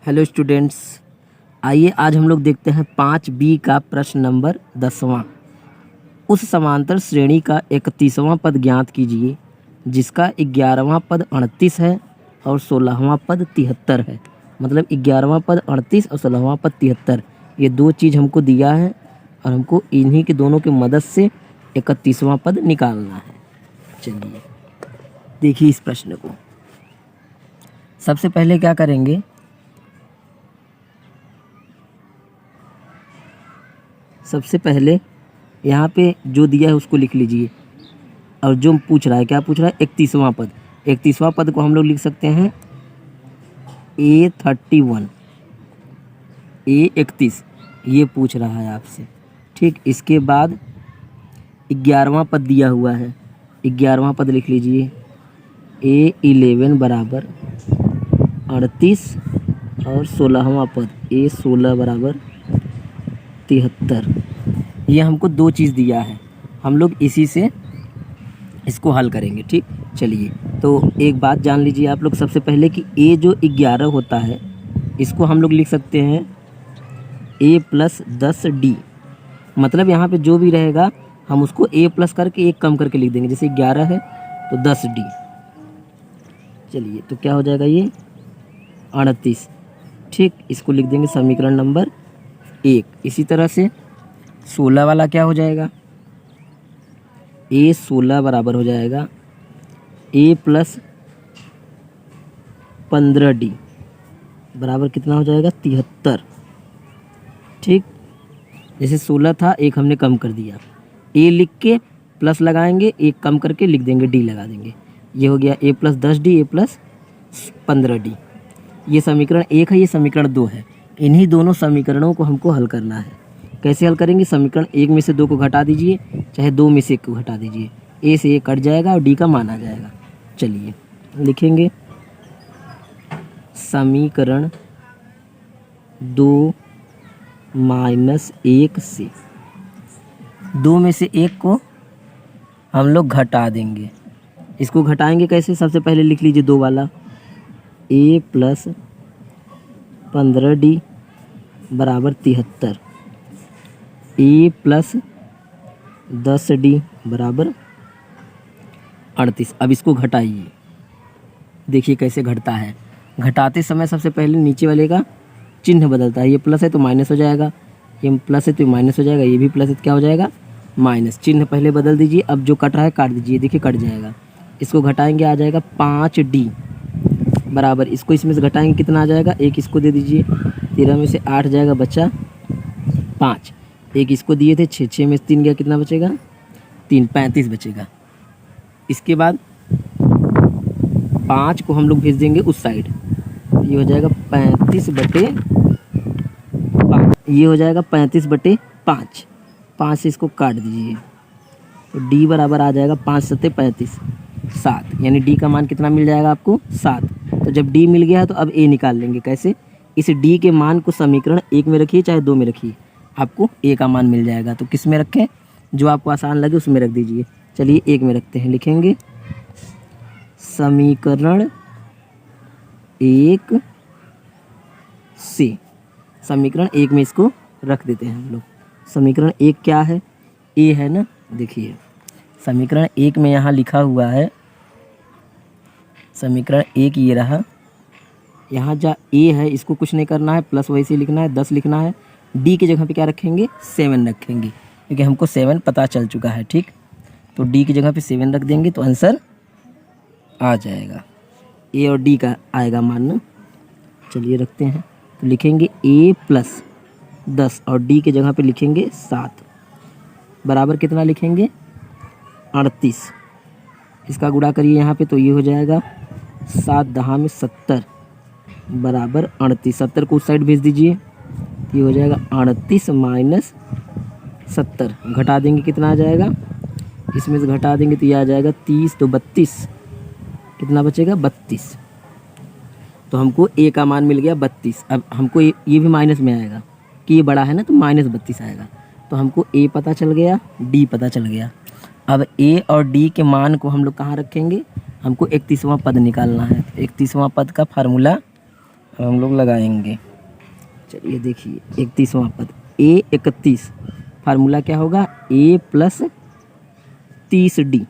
Hello students, आइए आज हम लोग देखते हैं 5B का प्रश्न नंबर 10वां। उस समांतर श्रेणी का 31वां पद ज्ञात कीजिए जिसका 11वां पद 38 है और 16वां पद 73 है। मतलब 11वां पद 38 और 16वां पद 73, ये दो चीज़ हमको दिया है और हमको इन्हीं के दोनों की मदद से 31वां पद निकालना है। चलिए देखिए इस प्रश्न को। सबसे पहले क्या करेंगे, सबसे पहले यहाँ पे जो दिया है उसको लिख लीजिए और जो पूछ रहा है, क्या पूछ रहा है, 31वां पद। 31वां पद को हम लोग लिख सकते हैं A31, A31 ये पूछ रहा है आपसे। ठीक, इसके बाद 11वां पद दिया हुआ है, 11वां पद लिख लीजिए A11 बराबर 38 और 16वां पद A16 बराबर 73। ये हमको दो चीज़ दिया है, हम लोग इसी से इसको हल करेंगे। ठीक, चलिए तो एक बात जान लीजिए आप लोग सबसे पहले कि A जो 11 होता है इसको हम लोग लिख सकते हैं A + 10D। मतलब यहाँ पे जो भी रहेगा हम उसको A प्लस करके एक कम करके लिख देंगे। जैसे 11 है तो 10D। चलिए तो क्या हो जाएगा, ये 38। ठीक, इसको लिख देंगे समीकरण नंबर 1। इसी तरह से 16 वाला क्या हो जाएगा, A16 बराबर हो जाएगा A + 15D बराबर कितना हो जाएगा, 73। ठीक, जैसे 16 था एक हमने कम कर दिया, A लिख के प्लस लगाएंगे, एक कम करके लिख देंगे, D लगा देंगे। ये हो गया A + 10D A + 15D। ये समीकरण 1 है, ये समीकरण 2 है। इन्हीं दोनों समीकरणों को हमको हल करना है। कैसे हल करेंगे, समीकरण 1 में से 2 को घटा दीजिए, चाहे 2 में से 1 को घटा दीजिए, A से A कट जाएगा और D का मान आ जाएगा। चलिए लिखेंगे समीकरण 2 - 1 से 2 में से 1 को हम लोग घटा देंगे। इसको घटाएंगे कैसे, सबसे पहले लिख लीजिए 2 वाला A + 15D बराबर 73, A + 10D बराबर 38। अब इसको घटाइए, देखिए कैसे घटता है। घटाते समय सबसे पहले नीचे वाले का चिन्ह बदलता है, ये प्लस है तो माइनस हो जाएगा, ये प्लस है तो माइनस हो जाएगा, ये भी प्लस है तो क्या हो जाएगा, माइनस। चिन्ह पहले बदल दीजिए, अब जो कट रहा है काट दीजिए, देखिए कट जाएगा। इसको घटाएंगे आ जाएगा 5D बराबर, इसको इसमें से घटाएंगे कितना आ जाएगा, एक इसको दे दीजिए, 13 में से 8 जाएगा, बचा 5। एक इसको दिए थे 6, 6 में से 3 गया, कितना बचेगा 3, 35 बचेगा। इसके बाद 5 को हम लोग भेज देंगे उस साइड, ये हो जाएगा 35/5, ये हो जाएगा 35/5। 5 से इसको काट दीजिए तो D बराबर आ जाएगा 5 × 7 = 35, 7। यानी D का मान कितना मिल जाएगा आपको, 7। तो जब D मिल गया है तो अब A निकाल लेंगे। कैसे, इस D के मान को समीकरण 1 में रखिए चाहे 2 में रखिए, आपको A का मान मिल जाएगा। तो किस में रखें, जो आपको आसान लगे उसमें रख दीजिए। चलिए 1 में रखते हैं, लिखेंगे समीकरण 1 से, समीकरण 1 में इसको रख देते हैं हम लोग। समीकरण 1 क्या है, A है ना। देखिए समीकरण 1 में यहाँ लिखा हुआ है, समीकरण 1 ये रहा। यहाँ जहाँ A है इसको कुछ नहीं करना है, प्लस वैसे ही लिखना है, 10 लिखना है। D की जगह पे क्या रखेंगे, 7 रखेंगे, क्योंकि हमको 7 पता चल चुका है। ठीक, तो D की जगह पे 7 रख देंगे तो आंसर आ जाएगा, A और D का आएगा मान। चलिए रखते हैं, तो लिखेंगे A + 10 और D की जगह पे लिखेंगे 7 बराबर कितना लिखेंगे, 38। इसका गुणा करिए यहाँ पे तो ये हो जाएगा 7 × 10 में 70 बराबर 38। 70 को उस साइड भेज दीजिए, ये हो जाएगा 38 - 70। घटा देंगे कितना आ जाएगा, इसमें से घटा देंगे तो ये आ जाएगा 30, तो 32। कितना बचेगा, 32। तो हमको A का मान मिल गया 32। अब हमको ये भी माइनस में आएगा कि ये बड़ा है ना, तो -32 आएगा। तो हमको A पता चल गया, D पता चल गया। अब A और D के मान को हम लोग कहाँ रखेंगे, हमको 31वां पद निकालना है। 31वां पद का फार्मूला हम लोग लगाएंगे। चलिए देखिए 31वां पद A31, फार्मूला क्या होगा A प्लस 30D।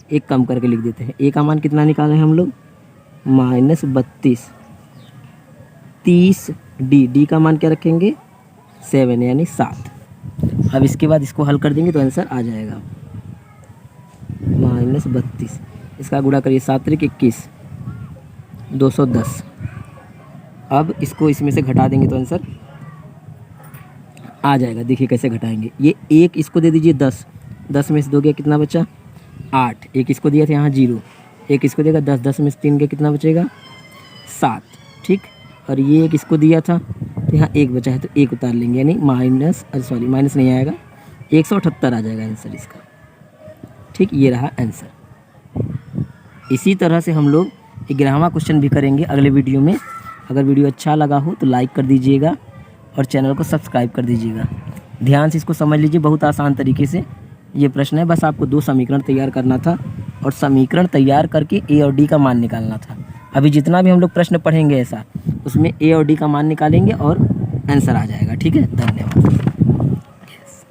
एक कम करके लिख देते हैं। A का मान कितना निकाले हैं हम लोग -32, 30D, D का मान क्या रखेंगे 7 यानी 7। अब इसके बाद इसको हल कर देंगे तो आंसर आ जाएगा -32। इसका गुणा करिए 7 × 21, 210। अब इसको इसमें से घटा देंगे तो आंसर आ जाएगा। देखिए कैसे घटाएंगे। ये एक इसको दे दीजिए 10, 10 में से 2 गया कितना बचा 8, एक इसको दिया था यहाँ 0, एक इसको देगा 10, 10 में से 3 गया कितना बचेगा 7, ठीक। और ये एक इसको दिया था तो यहाँ 1 बचा है तो 1 उतार लेंगे यानी माइनस नहीं आएगा, 178 आ जाएगा आंसर इसका, ठीक। ये रहा आंसर। इसी तरह से हम लोग 11वां क्वेश्चन भी करेंगे अगले वीडियो में। अगर वीडियो अच्छा लगा हो तो लाइक कर दीजिएगा और चैनल को सब्सक्राइब कर दीजिएगा। ध्यान से इसको समझ लीजिए, बहुत आसान तरीके से ये प्रश्न है। बस आपको 2 समीकरण तैयार करना था और समीकरण तैयार करके A और D का मान निकालना था। अभी जितना भी हम लोग प्रश्न पढ़ेंगे ऐसा, उसमें A और D का मान निकालेंगे और आंसर आ जाएगा, ठीक है। धन्यवाद।